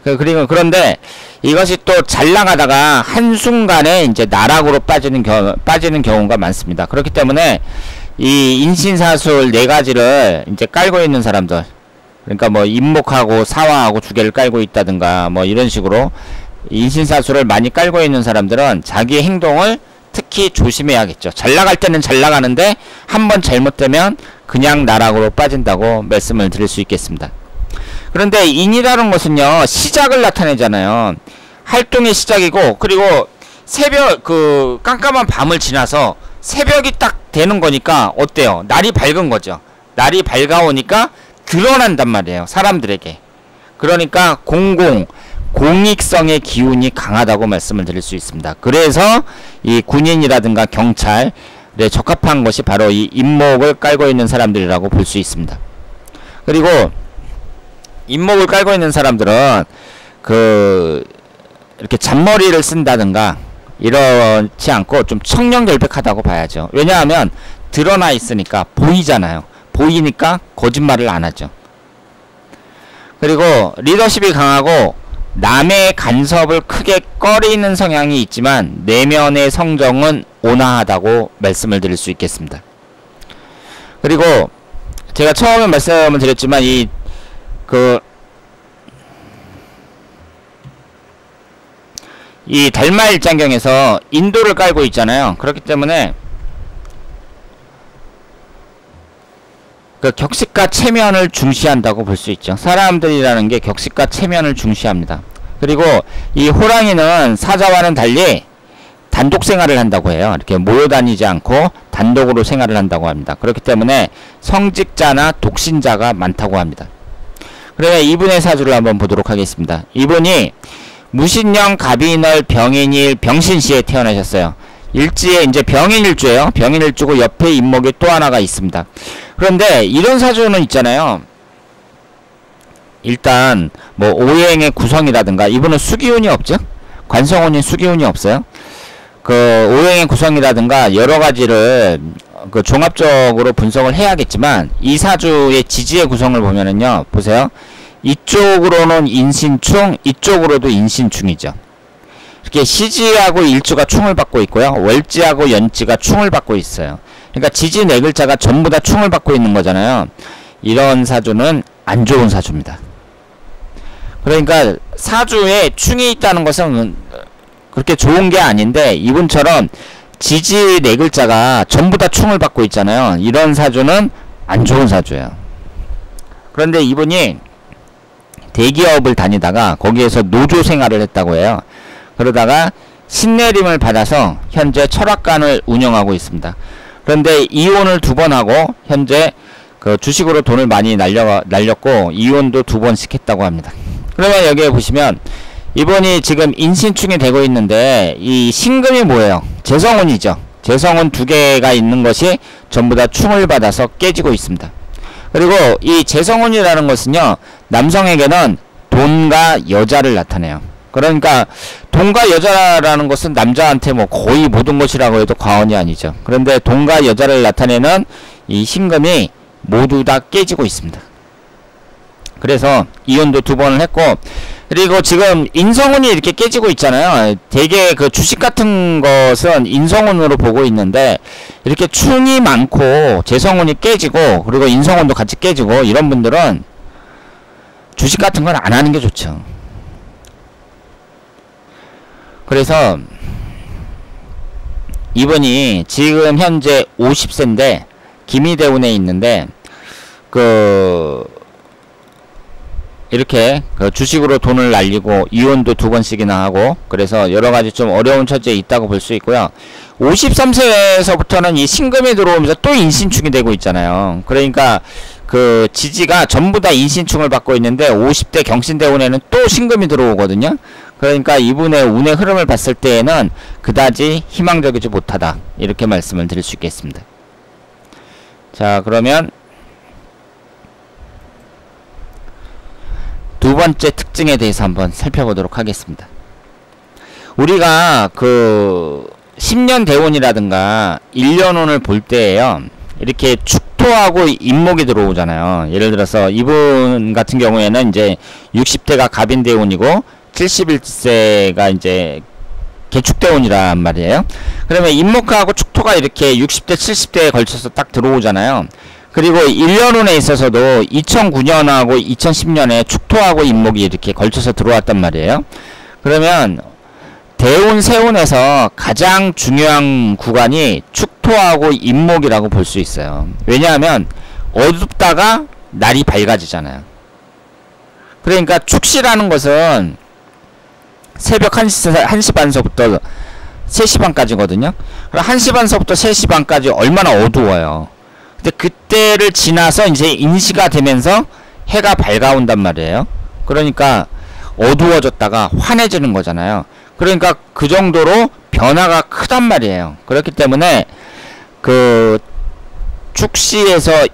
그런데 이것이 또 잘 나가다가 한순간에 이제 나락으로 빠지는 경우가 많습니다. 그렇기 때문에 이 인신사술 4가지를 이제 깔고 있는 사람들, 그러니까 뭐 인목하고 사화하고 주계를 깔고 있다든가 뭐 이런 식으로 인신사술을 많이 깔고 있는 사람들은 자기 행동을 특히 조심해야겠죠. 잘 나갈 때는 잘 나가는데 한번 잘못되면 그냥 나락으로 빠진다고 말씀을 드릴 수 있겠습니다. 그런데 인이라는 것은요, 시작을 나타내잖아요. 활동의 시작이고, 그리고 새벽, 깜깜한 밤을 지나서 새벽이 딱 되는 거니까 어때요? 날이 밝은 거죠. 날이 밝아오니까 드러난단 말이에요, 사람들에게. 그러니까 공익성의 기운이 강하다고 말씀을 드릴 수 있습니다. 그래서 이 군인이라든가 경찰에 적합한 것이 바로 이 인목을 깔고 있는 사람들이라고 볼 수 있습니다. 그리고 인목을 깔고 있는 사람들은 이렇게 잔머리를 쓴다든가 이렇지 않고 좀 청렴결백하다고 봐야죠. 왜냐하면 드러나 있으니까 보이잖아요. 보이니까 거짓말을 안 하죠. 그리고 리더십이 강하고 남의 간섭을 크게 꺼리는 성향이 있지만 내면의 성정은 온화하다고 말씀을 드릴 수 있겠습니다. 그리고 제가 처음에 말씀을 드렸지만 이 달마일장경에서 인도를 깔고 있잖아요. 그렇기 때문에 격식과 체면을 중시한다고 볼 수 있죠. 사람들이라는 게 격식과 체면을 중시합니다. 그리고 이 호랑이는 사자와는 달리 단독 생활을 한다고 해요. 이렇게 모여 다니지 않고 단독으로 생활을 한다고 합니다. 그렇기 때문에 성직자나 독신자가 많다고 합니다. 그러면 이분의 사주를 한번 보도록 하겠습니다. 이분이 무신령 갑인월 병인일 병신시에 태어나셨어요. 일지에 이제 병인일주예요. 병인일주고 옆에 인목이 또 하나가 있습니다. 그런데 이런 사주는 있잖아요. 일단 뭐 오행의 구성이라든가, 이분은 수기운이 없죠. 관성운인 수기운이 없어요. 오행의 구성이라든가 여러 가지를 종합적으로 분석을 해야겠지만, 이 사주의 지지의 구성을 보면은요, 보세요. 이쪽으로는 인신충, 이쪽으로도 인신충이죠. 이렇게 시지하고 일주가 충을 받고 있고요. 월지하고 연지가 충을 받고 있어요. 그러니까 지지 4글자가 전부 다 충을 받고 있는 거잖아요. 이런 사주는 안 좋은 사주입니다. 그러니까 사주에 충이 있다는 것은 그렇게 좋은 게 아닌데, 이분처럼 지지 4글자가 전부 다 충을 받고 있잖아요. 이런 사주는 안 좋은 사주예요. 그런데 이분이 대기업을 다니다가 거기에서 노조 생활을 했다고 해요. 그러다가 신내림을 받아서 현재 철학관을 운영하고 있습니다. 그런데 이혼을 2번 하고 현재 주식으로 돈을 많이 날렸고 이혼도 2번씩 했다고 합니다. 그러면 여기에 보시면 이분이 지금 인신충이 되고 있는데, 이 신금이 뭐예요? 재성운이죠. 재성운 2개가 있는 것이 전부 다 충을 받아서 깨지고 있습니다. 그리고 이 재성운이라는 것은요, 남성에게는 돈과 여자를 나타내요. 그러니까 돈과 여자라는 것은 남자한테 뭐 거의 모든 것이라고 해도 과언이 아니죠. 그런데 돈과 여자를 나타내는 이 신금이 모두 다 깨지고 있습니다. 그래서 이혼도 2번을 했고, 그리고 지금 인성운이 이렇게 깨지고 있잖아요. 되게 주식 같은 것은 인성운으로 보고 있는데, 이렇게 충이 많고 재성운이 깨지고 그리고 인성운도 같이 깨지고 이런 분들은 주식 같은 건 안 하는 게 좋죠. 그래서 이분이 지금 현재 50세인데 기미대운에 있는데, 이렇게 주식으로 돈을 날리고 이혼도 2번씩이나 하고, 그래서 여러가지 좀 어려운 처지에 있다고 볼 수 있고요. 53세에서부터는 이 신금이 들어오면서 또 인신충이 되고 있잖아요. 그러니까 지지가 전부 다 인신충을 받고 있는데 50대 경신대운에는 또 신금이 들어오거든요. 그러니까 이분의 운의 흐름을 봤을 때에는 그다지 희망적이지 못하다, 이렇게 말씀을 드릴 수 있겠습니다. 자, 그러면 2번째 특징에 대해서 한번 살펴보도록 하겠습니다. 우리가 10년 대운이라든가 1년운을 볼 때에요, 이렇게 축토 축토하고 임목이 들어오잖아요. 예를 들어서 이분 같은 경우에는 이제 60대가 갑인대운이고 71세가 이제 개축대운이란 말이에요. 그러면 임목하고 축토가 이렇게 60대 70대에 걸쳐서 딱 들어오잖아요. 그리고 1년운에 있어서도 2009년하고 2010년에 축토하고 임목이 이렇게 걸쳐서 들어왔단 말이에요. 그러면 대운 세운에서 가장 중요한 구간이 축토하고 임목이라고 볼 수 있어요. 왜냐하면 어둡다가 날이 밝아지잖아요. 그러니까 축시라는 것은 새벽 1시 반서부터 3시 반까지거든요. 그럼 1시 반서부터 3시 반까지 얼마나 어두워요. 근데 그때를 지나서 이제 인시가 되면서 해가 밝아온단 말이에요. 그러니까 어두워졌다가 환해지는 거잖아요. 그러니까 그 정도로 변화가 크단 말이에요. 그렇기 때문에 그 축시에서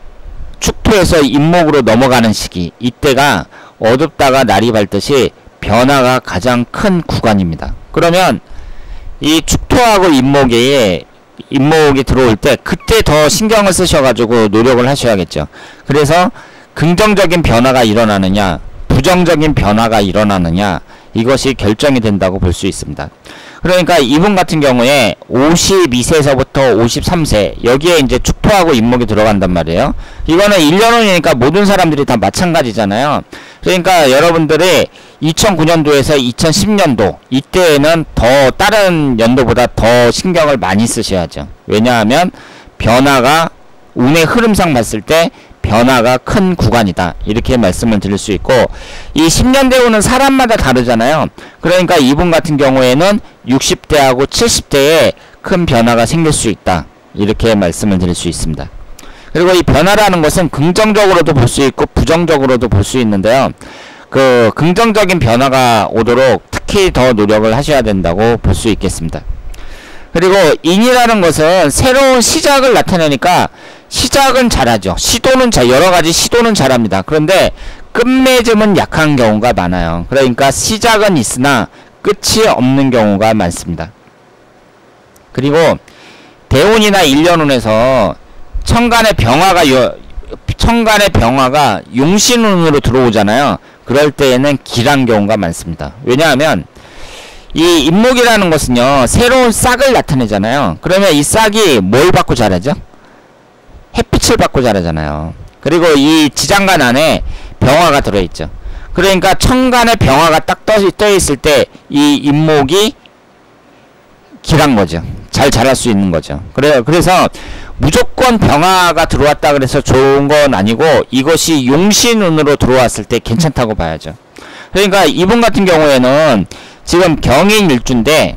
축토에서 임목으로 넘어가는 시기, 이때가 어둡다가 날이 밝듯이 변화가 가장 큰 구간입니다. 그러면 이 축토하고 임목이 들어올 때 그때 더 신경을 쓰셔가지고 노력을 하셔야겠죠. 그래서 긍정적인 변화가 일어나느냐 부정적인 변화가 일어나느냐, 이것이 결정이 된다고 볼 수 있습니다. 그러니까 이분 같은 경우에 52세서부터 53세 여기에 이제 축토하고 임목이 들어간단 말이에요. 이거는 1년운이니까 모든 사람들이 다 마찬가지잖아요. 그러니까 여러분들이 2009년도에서 2010년도 이때에는 더 다른 연도보다 더 신경을 많이 쓰셔야죠. 왜냐하면 변화가 운의 흐름상 봤을 때 변화가 큰 구간이다, 이렇게 말씀을 드릴 수 있고, 이 10년 대운은 사람마다 다르잖아요. 그러니까 이분 같은 경우에는 60대하고 70대에 큰 변화가 생길 수 있다, 이렇게 말씀을 드릴 수 있습니다. 그리고 이 변화라는 것은 긍정적으로도 볼 수 있고 부정적으로도 볼 수 있는데요. 그 긍정적인 변화가 오도록 특히 더 노력을 하셔야 된다고 볼 수 있겠습니다. 그리고 인이라는 것은 새로운 시작을 나타내니까 시작은 잘하죠. 여러가지 시도는 잘합니다. 그런데 끝맺음은 약한 경우가 많아요. 그러니까 시작은 있으나 끝이 없는 경우가 많습니다. 그리고 대운이나 일년운에서 천간의 병화가 용신운으로 들어오잖아요. 그럴 때에는 길한 경우가 많습니다. 왜냐하면 이 임목이라는 것은요, 새로운 싹을 나타내잖아요. 그러면 이 싹이 뭘 받고 자라죠? 햇빛을 받고 자라잖아요. 그리고 이 지장간 안에 병화가 들어있죠. 그러니까 천간에 병화가 딱 떠있을 때 이 임목이 길한 거죠. 잘 자랄 수 있는 거죠. 그래서 무조건 병화가 들어왔다 그래서 좋은 건 아니고, 이것이 용신운으로 들어왔을 때 괜찮다고 봐야죠. 그러니까 이분 같은 경우에는 지금 경인일주인데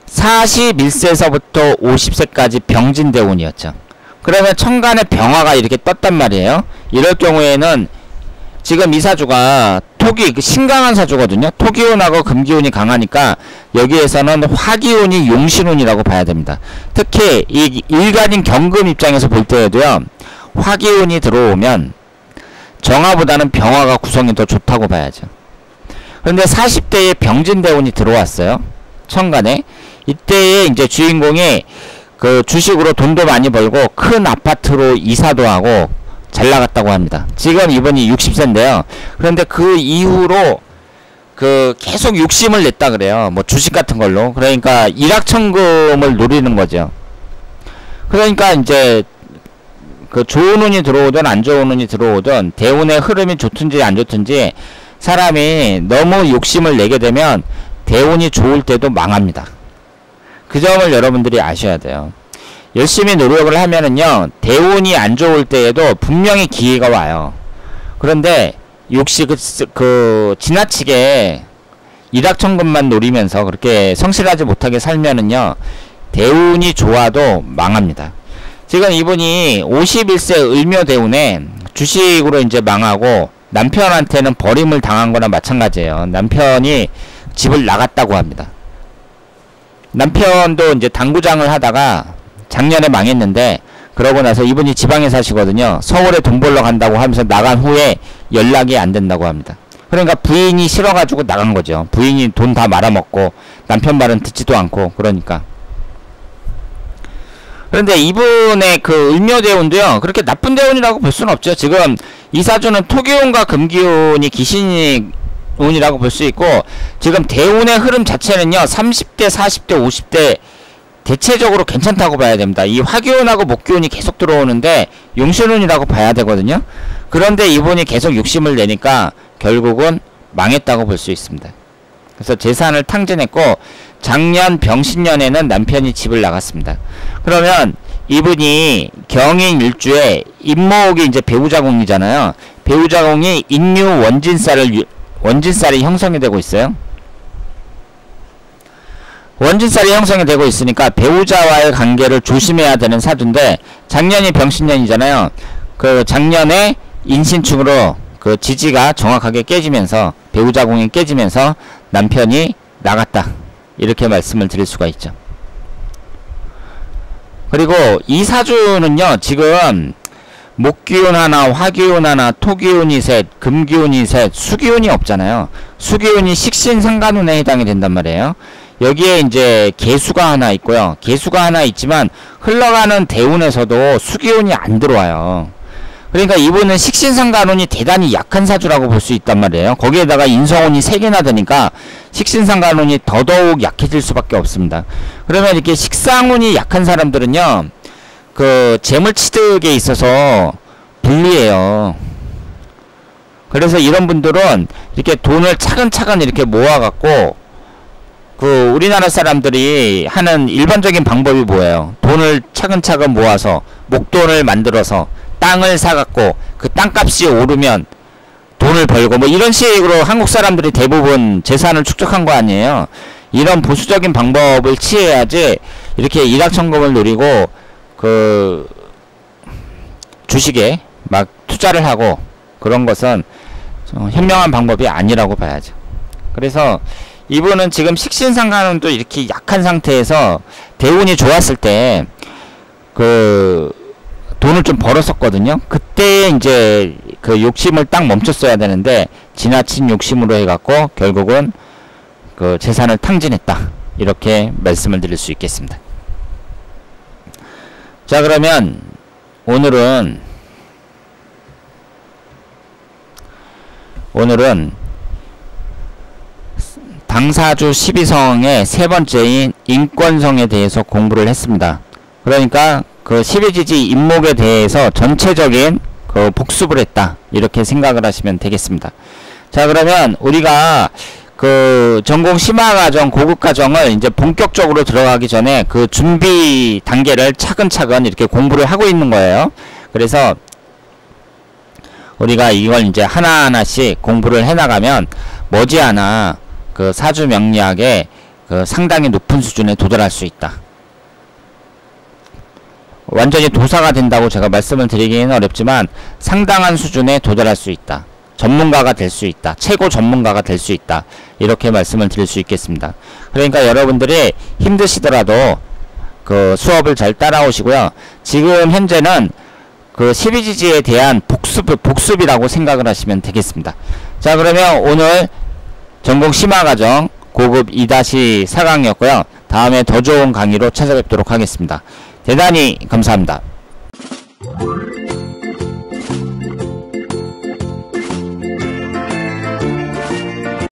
41세서부터 50세까지 병진대운이었죠. 그러면 천간에 병화가 이렇게 떴단 말이에요. 이럴 경우에는 지금 이 사주가 신강한 사주거든요. 토기운하고 금기운이 강하니까 여기에서는 화기운이 용신운이라고 봐야 됩니다. 특히 이 일간인 경금 입장에서 볼 때에도요, 화기운이 들어오면 정화보다는 병화가 구성이 더 좋다고 봐야죠. 그런데 40대에 병진대운이 들어왔어요. 천간에. 이때에 이제 주인공이 그 주식으로 돈도 많이 벌고 큰 아파트로 이사도 하고 잘 나갔다고 합니다. 지금 이분이 60세인데요. 그런데 그 이후로 그 계속 욕심을 냈다 그래요. 뭐 주식 같은 걸로. 그러니까 일확천금을 노리는 거죠. 그러니까 이제 그 좋은 운이 들어오든 안 좋은 운이 들어오든 대운의 흐름이 좋든지 안 좋든지 사람이 너무 욕심을 내게 되면 대운이 좋을 때도 망합니다. 그 점을 여러분들이 아셔야 돼요. 열심히 노력을 하면은요, 대운이 안 좋을 때에도 분명히 기회가 와요. 그런데 역시 지나치게 일확천금만 노리면서 그렇게 성실하지 못하게 살면은요, 대운이 좋아도 망합니다. 지금 이분이 51세 을묘대운에 주식으로 이제 망하고 남편한테는 버림을 당한 거나 마찬가지예요. 남편이 집을 나갔다고 합니다. 남편도 이제 당구장을 하다가 작년에 망했는데, 그러고 나서 이분이 지방에 사시거든요. 서울에 돈 벌러 간다고 하면서 나간 후에 연락이 안 된다고 합니다. 그러니까 부인이 싫어가지고 나간 거죠. 부인이 돈 다 말아먹고 남편 말은 듣지도 않고. 그러니까 그런데 이분의 그 을묘대운도요, 그렇게 나쁜 대운이라고 볼 수는 없죠. 지금 이 사주는 토기운과 금기운이 기신운이라고 볼 수 있고, 지금 대운의 흐름 자체는요, 30대, 40대, 50대 대체적으로 괜찮다고 봐야 됩니다. 이 화기운하고 목기운이 계속 들어오는데 용신운이라고 봐야 되거든요. 그런데 이분이 계속 욕심을 내니까 결국은 망했다고 볼 수 있습니다. 그래서 재산을 탕진했고, 작년 병신년에는 남편이 집을 나갔습니다. 그러면 이분이 경인 일주에 임목이 이제 배우자공이잖아요. 배우자공이 인유 원진살이 형성이 되고 있어요. 원진살이 형성이 되고 있으니까 배우자와의 관계를 조심해야 되는 사주인데, 작년이 병신년이잖아요. 그 작년에 인신충으로 그 지지가 정확하게 깨지면서, 배우자공이 깨지면서 남편이 나갔다, 이렇게 말씀을 드릴 수가 있죠. 그리고 이 사주는요, 지금 목기운 하나, 화기운 하나, 토기운이 셋, 금기운이 셋, 수기운이 없잖아요. 수기운이 식신상간운에 해당이 된단 말이에요. 여기에 이제 개수가 하나 있고요. 개수가 하나 있지만 흘러가는 대운에서도 수기운이 안 들어와요. 그러니까 이분은 식신상간운이 대단히 약한 사주라고 볼 수 있단 말이에요. 거기에다가 인성운이 3개나 되니까 식신상간운이 더더욱 약해질 수밖에 없습니다. 그러면 이렇게 식상운이 약한 사람들은요, 그 재물취득에 있어서 불리해요. 그래서 이런 분들은 이렇게 돈을 차근차근 이렇게 모아갖고, 그 우리나라 사람들이 하는 일반적인 방법이 뭐예요? 돈을 차근차근 모아서 목돈을 만들어서 땅을 사갖고 그 땅값이 오르면 돈을 벌고, 뭐 이런 식으로 한국 사람들이 대부분 재산을 축적한 거 아니에요. 이런 보수적인 방법을 취해야지 이렇게 일확천금을 노리고 그 주식에 막 투자를 하고 그런 것은 현명한 방법이 아니라고 봐야죠. 그래서 이분은 지금 식신상간운도 이렇게 약한 상태에서 대운이 좋았을 때 그 돈을 좀 벌었었거든요. 그때 이제 그 욕심을 딱 멈췄어야 되는데 지나친 욕심으로 해갖고 결국은 그 재산을 탕진했다, 이렇게 말씀을 드릴 수 있겠습니다. 자, 그러면 오늘은 당사주 12성의 세 번째인 인권성에 대해서 공부를 했습니다. 그러니까 그 12지지 인목에 대해서 전체적인 그 복습을 했다, 이렇게 생각을 하시면 되겠습니다. 자, 그러면 우리가 그 전공 심화과정, 고급과정을 이제 본격적으로 들어가기 전에 그 준비 단계를 차근차근 이렇게 공부를 하고 있는 거예요. 그래서 우리가 이걸 이제 하나하나씩 공부를 해나가면 머지않아 그 사주 명리학에 그 상당히 높은 수준에 도달할 수 있다. 완전히 도사가 된다고 제가 말씀을 드리기는 어렵지만 상당한 수준에 도달할 수 있다. 전문가가 될 수 있다. 최고 전문가가 될 수 있다. 이렇게 말씀을 드릴 수 있겠습니다. 그러니까 여러분들이 힘드시더라도 그 수업을 잘 따라오시고요. 지금 현재는 그 12지지에 대한 복습이라고 생각을 하시면 되겠습니다. 자, 그러면 오늘 전공 심화과정 고급 2-4강이었고요. 다음에 더 좋은 강의로 찾아뵙도록 하겠습니다. 대단히 감사합니다.